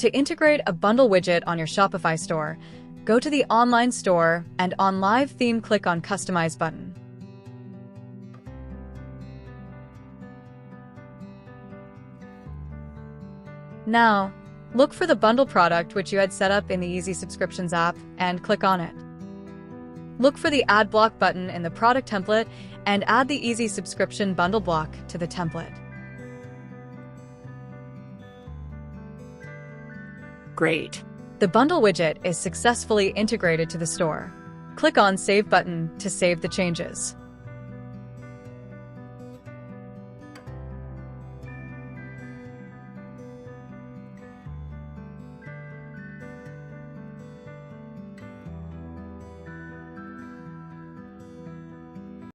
To integrate a bundle widget on your Shopify store, go to the online store and on Live Theme, click on Customize button. Now, look for the bundle product which you had set up in the Easy Subscriptions app and click on it. Look for the Add Block button in the product template and add the Easy Subscription bundle block to the template. Great. The bundle widget is successfully integrated to the store. Click on Save button to save the changes.